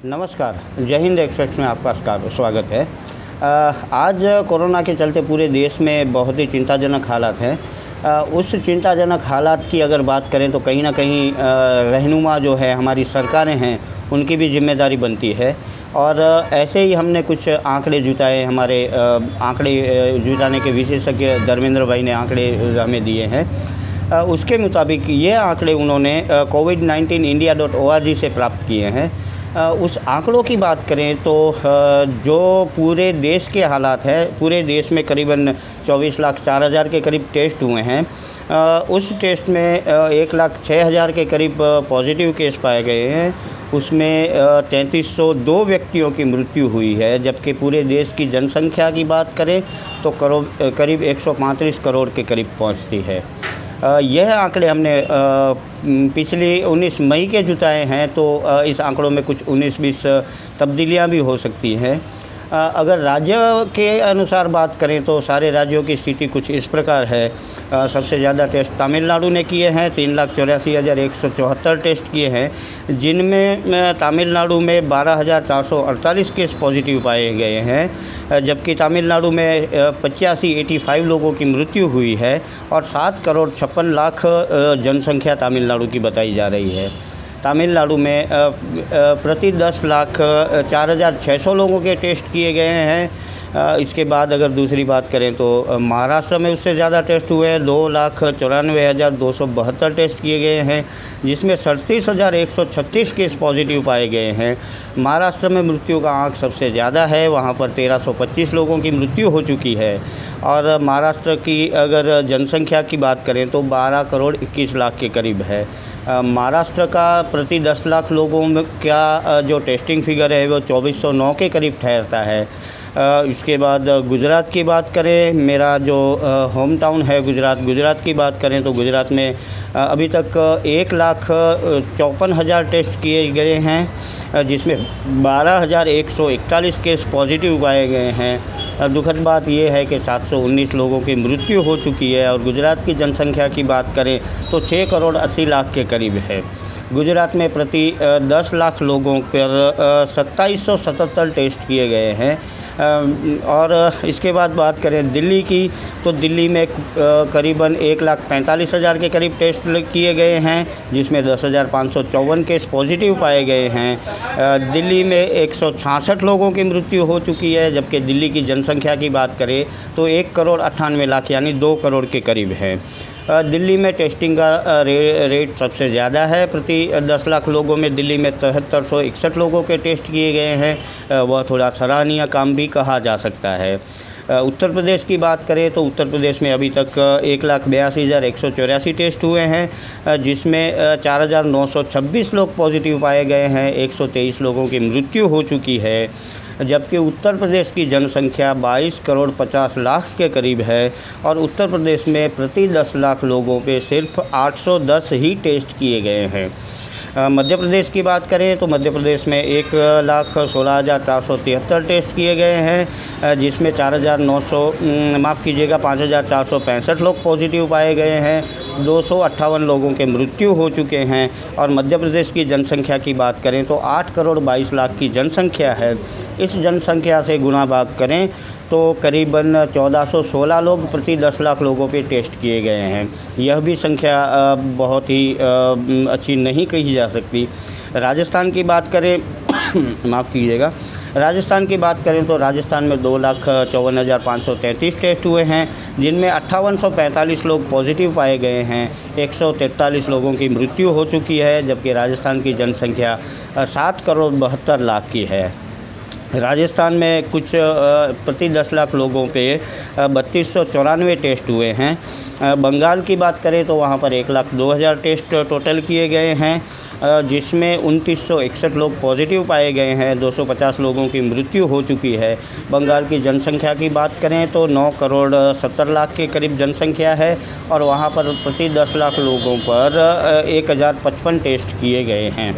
नमस्कार, जय हिंद एक्सप्रेस में आपका स्वागत है। आज कोरोना के चलते पूरे देश में बहुत ही चिंताजनक हालात हैं। उस चिंताजनक हालात की अगर बात करें तो कहीं ना कहीं रहनुमा जो है हमारी सरकारें हैं उनकी भी जिम्मेदारी बनती है। और ऐसे ही हमने कुछ आंकड़े जुटाए, हमारे आंकड़े जुटाने के विशेषज्ञ धर्मेंद्र भाई ने आंकड़े हमें दिए हैं। उसके मुताबिक ये आंकड़े उन्होंने covid19india.org से प्राप्त किए हैं। उस आंकड़ों की बात करें तो जो पूरे देश के हालात हैं, पूरे देश में करीबन 24,04,000 के करीब टेस्ट हुए हैं। उस टेस्ट में 1,06,000 के करीब पॉजिटिव केस पाए गए हैं। उसमें 3302 व्यक्तियों की मृत्यु हुई है, जबकि पूरे देश की जनसंख्या की बात करें तो करीब 135 करोड़ के करीब पहुंचती है। यह आंकड़े हमने पिछली 19 मई के जुटाए हैं, तो इस आंकड़ों में कुछ 19-20 तब्दीलियां भी हो सकती हैं। अगर राज्य के अनुसार बात करें तो सारे राज्यों की स्थिति कुछ इस प्रकार है। सबसे ज़्यादा टेस्ट तमिलनाडु ने किए हैं, 3,84,174 टेस्ट किए हैं, जिनमें तमिलनाडु में 12,448 केस पॉजिटिव पाए गए हैं, जबकि तमिलनाडु में 85 लोगों की मृत्यु हुई है और 7,56,00,000 जनसंख्या तमिलनाडु की बताई जा रही है। तमिलनाडु में प्रति 10 लाख 4,600 लोगों के टेस्ट किए गए हैं। इसके बाद अगर दूसरी बात करें तो महाराष्ट्र में उससे ज़्यादा टेस्ट हुए हैं, 2,94,272 टेस्ट किए गए हैं, जिसमें 37,136 केस पॉजिटिव पाए गए हैं। महाराष्ट्र में मृत्यु का आंक सबसे ज़्यादा है, वहाँ पर 1,325 लोगों की मृत्यु हो चुकी है। और महाराष्ट्र की अगर जनसंख्या की बात करें तो 12,21,00,000 के करीब है। महाराष्ट्र का प्रति 10 लाख लोगों में का जो टेस्टिंग फिगर है वो 2,409 के करीब ठहरता है। इसके बाद गुजरात की बात करें, मेरा जो होम टाउन है गुजरात की बात करें तो गुजरात में अभी तक 1,54,000 टेस्ट किए गए हैं, जिसमें 12,141 केस पॉजिटिव पाए गए हैं। दुखद बात यह है कि 719 लोगों की मृत्यु हो चुकी है। और गुजरात की जनसंख्या की बात करें तो 6,80,00,000 के करीब है। गुजरात में प्रति 10 लाख लोगों पर 2,777 टेस्ट किए गए हैं। और इसके बाद बात करें दिल्ली की, तो दिल्ली में करीबन 1,45,000 के करीब टेस्ट किए गए हैं, जिसमें 10,554 केस पॉजिटिव पाए गए हैं। दिल्ली में 166 लोगों की मृत्यु हो चुकी है, जबकि दिल्ली की जनसंख्या की बात करें तो 1,98,00,000 यानी 2 करोड़ के करीब है। दिल्ली में टेस्टिंग का रेट सबसे ज़्यादा है। प्रति 10 लाख लोगों में दिल्ली में 7361 लोगों के टेस्ट किए गए हैं। वह थोड़ा सराहनीय काम भी कहा जा सकता है। उत्तर प्रदेश की बात करें तो उत्तर प्रदेश में अभी तक 1,82,184 टेस्ट हुए हैं, जिसमें 4,926 लोग पॉजिटिव पाए गए हैं। 123 लोगों की मृत्यु हो चुकी है, जबकि उत्तर प्रदेश की जनसंख्या 22,50,00,000 के करीब है। और उत्तर प्रदेश में प्रति 10 लाख लोगों पे सिर्फ 810 ही टेस्ट किए गए हैं। मध्य प्रदेश की बात करें तो मध्य प्रदेश में 1,16,473 टेस्ट किए गए हैं, जिसमें 5,465 लोग पॉजिटिव पाए गए हैं। 258 लोगों के मृत्यु हो चुके हैं। और मध्य प्रदेश की जनसंख्या की बात करें तो 8,22,00,000 की जनसंख्या है। इस जनसंख्या से गुणा भाग करें तो करीबन 1,416 लोग प्रति 10 लाख लोगों पे टेस्ट किए गए हैं। यह भी संख्या बहुत ही अच्छी नहीं कही जा सकती। राजस्थान की बात करें माफ़ कीजिएगा, राजस्थान की बात करें तो राजस्थान में 2,54,533 टेस्ट हुए हैं, जिनमें 5,845 लोग पॉजिटिव पाए गए हैं। 143 लोगों की मृत्यु हो चुकी है, जबकि राजस्थान की जनसंख्या 7,72,00,000 की है। राजस्थान में कुछ प्रति 10 लाख लोगों पे 3,294 टेस्ट हुए हैं। बंगाल की बात करें तो वहाँ पर 1,02,000 टेस्ट टोटल किए गए हैं, जिसमें 2,961 लोग पॉजिटिव पाए गए हैं। 250 लोगों की मृत्यु हो चुकी है। बंगाल की जनसंख्या की बात करें तो 9,70,00,000 के करीब जनसंख्या है, और वहाँ पर प्रति 10 लाख लोगों पर 1,055 टेस्ट किए गए हैं।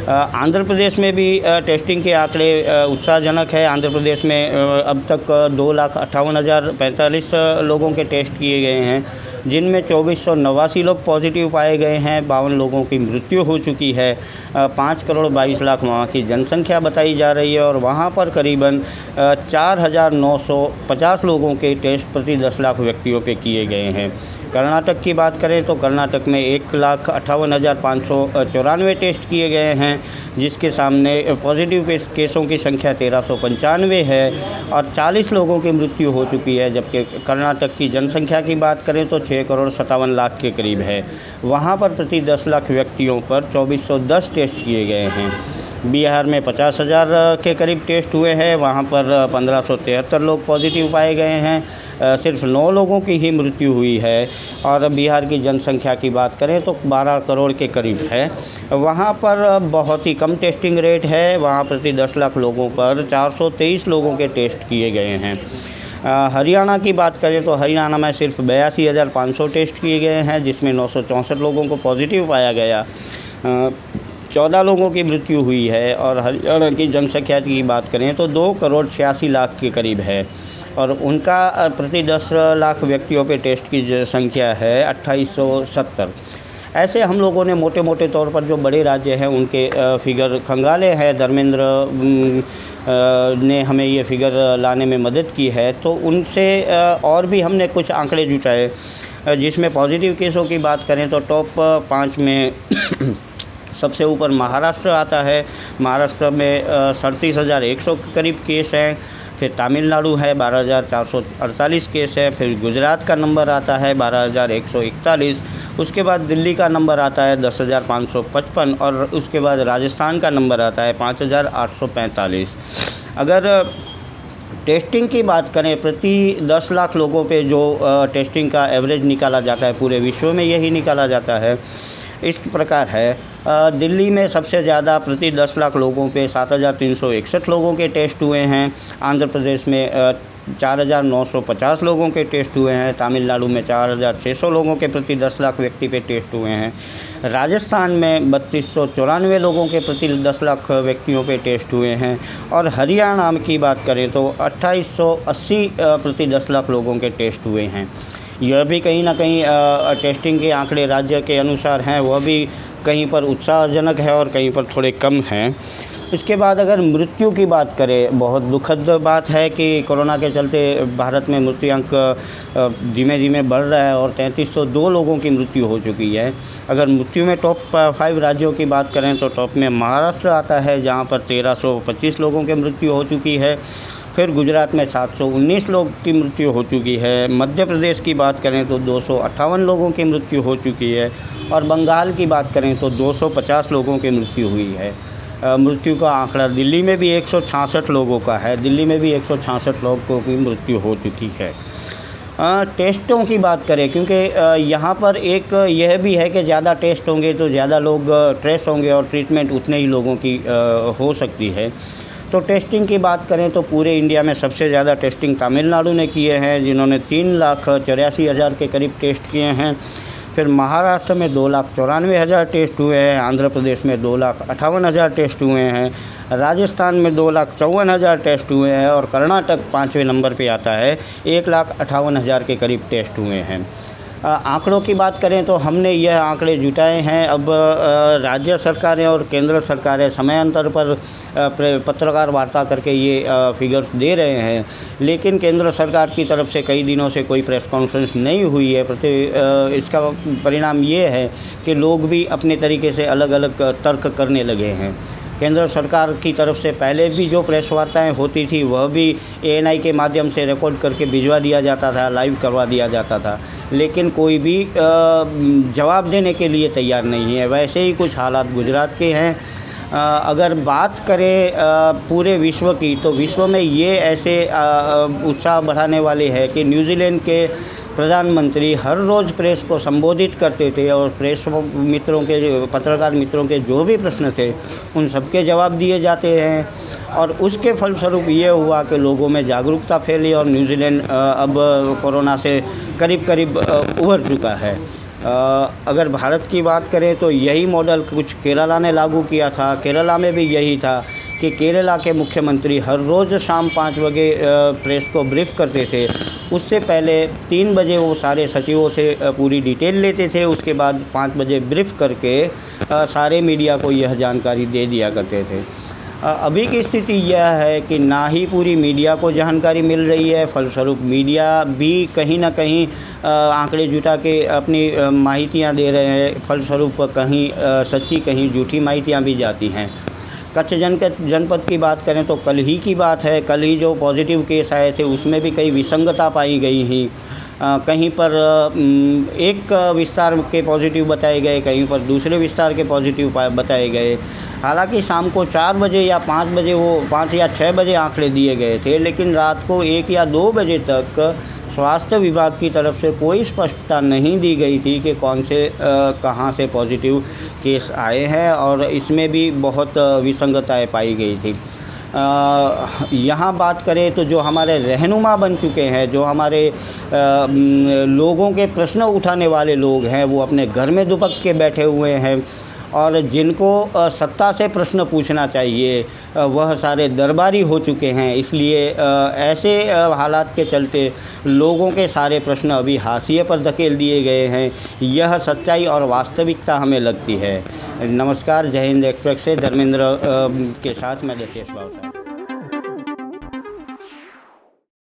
आंध्र प्रदेश में भी टेस्टिंग के आंकड़े उत्साहजनक है। आंध्र प्रदेश में अब तक 2,58,045 लोगों के टेस्ट किए गए हैं, जिनमें 2489 लोग पॉजिटिव पाए गए हैं। 52 लोगों की मृत्यु हो चुकी है। 5 करोड़ 22 लाख वहाँ की जनसंख्या बताई जा रही है और वहाँ पर करीबन 4,950 लोगों के टेस्ट प्रति 10 लाख व्यक्तियों पे किए गए हैं। कर्नाटक की बात करें तो कर्नाटक में 1,58,594 टेस्ट किए गए हैं, जिसके सामने पॉजिटिव केसों की संख्या 1395 है और 40 लोगों की मृत्यु हो चुकी है। जबकि कर्नाटक की जनसंख्या की बात करें तो 6 करोड़ 57 लाख के करीब है। वहाँ पर प्रति 10 लाख व्यक्तियों पर 2410 टेस्ट किए गए हैं। बिहार में 50,000 के करीब टेस्ट हुए हैं, वहाँ पर 1573 लोग पॉजिटिव पाए गए हैं। सिर्फ 9 लोगों की ही मृत्यु हुई है और बिहार की जनसंख्या की बात करें तो 12 करोड़ के करीब है। वहाँ पर बहुत ही कम टेस्टिंग रेट है। वहाँ प्रति 10 लाख लोगों पर 423 लोगों के टेस्ट किए गए हैं। हरियाणा की बात करें तो हरियाणा में सिर्फ 82,500 टेस्ट किए गए हैं, जिसमें 964 लोगों को पॉजिटिव पाया गया। 14 लोगों की मृत्यु हुई है और हरियाणा की जनसंख्या की बात करें तो 2 करोड़ 86 लाख के करीब है और उनका प्रति 10 लाख व्यक्तियों पे टेस्ट की संख्या है 2870। ऐसे हम लोगों ने मोटे मोटे तौर पर जो बड़े राज्य हैं उनके फिगर खंगाले हैं। धर्मेंद्र ने हमें ये फिगर लाने में मदद की है, तो उनसे और भी हमने कुछ आंकड़े जुटाए, जिसमें पॉजिटिव केसों की बात करें तो टॉप 5 में सबसे ऊपर महाराष्ट्र आता है। महाराष्ट्र में 37,100 के करीब केस हैं। फिर तमिलनाडु है 12,448 केस है। फिर गुजरात का नंबर आता है 12,141। उसके बाद दिल्ली का नंबर आता है 10,555 और उसके बाद राजस्थान का नंबर आता है 5,845। अगर टेस्टिंग की बात करें, प्रति 10 लाख लोगों पे जो टेस्टिंग का एवरेज निकाला जाता है, पूरे विश्व में यही निकाला जाता है। इस प्रकार है, दिल्ली में सबसे ज़्यादा प्रति 10 लाख लोगों पे 7,361 लोगों के टेस्ट हुए हैं। आंध्र प्रदेश में 4,950 लोगों के टेस्ट हुए हैं। तमिलनाडु में 4,600 लोगों के प्रति 10 लाख व्यक्ति पे टेस्ट हुए हैं। राजस्थान में 3,294 लोगों के प्रति 10 लाख व्यक्तियों पे टेस्ट हुए हैं और हरियाणा की बात करें तो 2,880 प्रति 10 लाख लोगों के टेस्ट हुए हैं। यह भी कहीं ना कहीं टेस्टिंग के आंकड़े राज्य के अनुसार हैं, वह भी कहीं पर उत्साहजनक है और कहीं पर थोड़े कम हैं। इसके बाद अगर मृत्यु की बात करें, बहुत दुखद बात है कि कोरोना के चलते भारत में मृत्युआंक धीमे धीमे बढ़ रहा है और 3,302 लोगों की मृत्यु हो चुकी है। अगर मृत्यु में टॉप 5 राज्यों की बात करें तो टॉप में महाराष्ट्र आता है, जहां पर 1,325 लोगों की मृत्यु हो चुकी है। फिर गुजरात में 719 लोग की मृत्यु हो चुकी है। मध्य प्रदेश की बात करें तो 258 लोगों की मृत्यु हो चुकी है और बंगाल की बात करें तो 250 लोगों की मृत्यु हुई है। मृत्यु का आंकड़ा दिल्ली में भी 166 लोगों का है। दिल्ली में भी 166 लोगों की मृत्यु हो चुकी है। टेस्टों की बात करें, क्योंकि यहाँ पर एक यह भी है कि ज़्यादा टेस्ट होंगे तो ज़्यादा लोग ट्रेस होंगे और ट्रीटमेंट उतने ही लोगों की हो सकती है। तो टेस्टिंग की बात करें तो पूरे इंडिया में सबसे ज़्यादा टेस्टिंग तमिलनाडु ने किए हैं, जिन्होंने 3,84,000 के करीब टेस्ट किए हैं। फिर महाराष्ट्र में 2,94,000 टेस्ट हुए हैं। आंध्र प्रदेश में 2,58,000 टेस्ट हुए हैं। राजस्थान में 2,54,000 टेस्ट हुए हैं और कर्नाटक 5वें नंबर पे आता है, 1,58,000 के करीब टेस्ट हुए हैं। आंकड़ों की बात करें तो हमने यह आंकड़े जुटाए हैं। अब राज्य सरकारें और केंद्र सरकारें समयांतर पर पत्रकार वार्ता करके ये फिगर्स दे रहे हैं, लेकिन केंद्र सरकार की तरफ से कई दिनों से कोई प्रेस कॉन्फ्रेंस नहीं हुई है। इसका परिणाम ये है कि लोग भी अपने तरीके से अलग अलग तर्क करने लगे हैं। केंद्र सरकार की तरफ से पहले भी जो प्रेस वार्ताएं होती थी वह भी ANI के माध्यम से रिकॉर्ड करके भिजवा दिया जाता था, लाइव करवा दिया जाता था, लेकिन कोई भी जवाब देने के लिए तैयार नहीं है। वैसे ही कुछ हालात गुजरात के हैं। अगर बात करें पूरे विश्व की, तो विश्व में ये ऐसे उत्साह बढ़ाने वाले हैं कि न्यूजीलैंड के प्रधानमंत्री हर रोज़ प्रेस को संबोधित करते थे और प्रेस मित्रों के, पत्रकार मित्रों के जो भी प्रश्न थे उन सबके जवाब दिए जाते हैं और उसके फलस्वरूप ये हुआ कि लोगों में जागरूकता फैली और न्यूजीलैंड अब कोरोना से करीब करीब उभर चुका है। अगर भारत की बात करें तो यही मॉडल कुछ केरला ने लागू किया था। केरला में भी यही था कि केरला के मुख्यमंत्री हर रोज़ शाम 5 बजे प्रेस को ब्रीफ करते थे उससे पहले 3 बजे वो सारे सचिवों से पूरी डिटेल लेते थे, उसके बाद 5 बजे ब्रीफ करके सारे मीडिया को यह जानकारी दे दिया करते थे। अभी की स्थिति यह है कि ना ही पूरी मीडिया को जानकारी मिल रही है, फलस्वरूप मीडिया भी कहीं ना कहीं आंकड़े जुटा के अपनी माहितियाँ दे रहे हैं, फलस्वरूप कहीं सच्ची कहीं झूठी माहितियाँ भी जाती हैं। कच्छ जनपद की बात करें तो कल ही की बात है, कल ही जो पॉजिटिव केस आए थे उसमें भी कई विसंगता पाई गई ही। कहीं पर एक विस्तार के पॉजिटिव बताए गए, कहीं पर दूसरे विस्तार के पॉजिटिव बताए गए। हालांकि शाम को 4 बजे या 5 बजे, वो 5 या 6 बजे आंकड़े दिए गए थे, लेकिन रात को 1 या 2 बजे तक स्वास्थ्य विभाग की तरफ से कोई स्पष्टता नहीं दी गई थी कि कौन से कहाँ से पॉजिटिव केस आए हैं, और इसमें भी बहुत विसंगताएं पाई गई थी। यहाँ बात करें तो जो हमारे रहनुमा बन चुके हैं, जो हमारे लोगों के प्रश्न उठाने वाले लोग हैं, वो अपने घर में दुबक के बैठे हुए हैं, और जिनको सत्ता से प्रश्न पूछना चाहिए वह सारे दरबारी हो चुके हैं। इसलिए ऐसे हालात के चलते लोगों के सारे प्रश्न अभी हाशिए पर धकेल दिए गए हैं। यह सच्चाई और वास्तविकता हमें लगती है। नमस्कार, जय हिंद एक्सप्रेस से धर्मेंद्र के साथ मैं दशेश भावसार।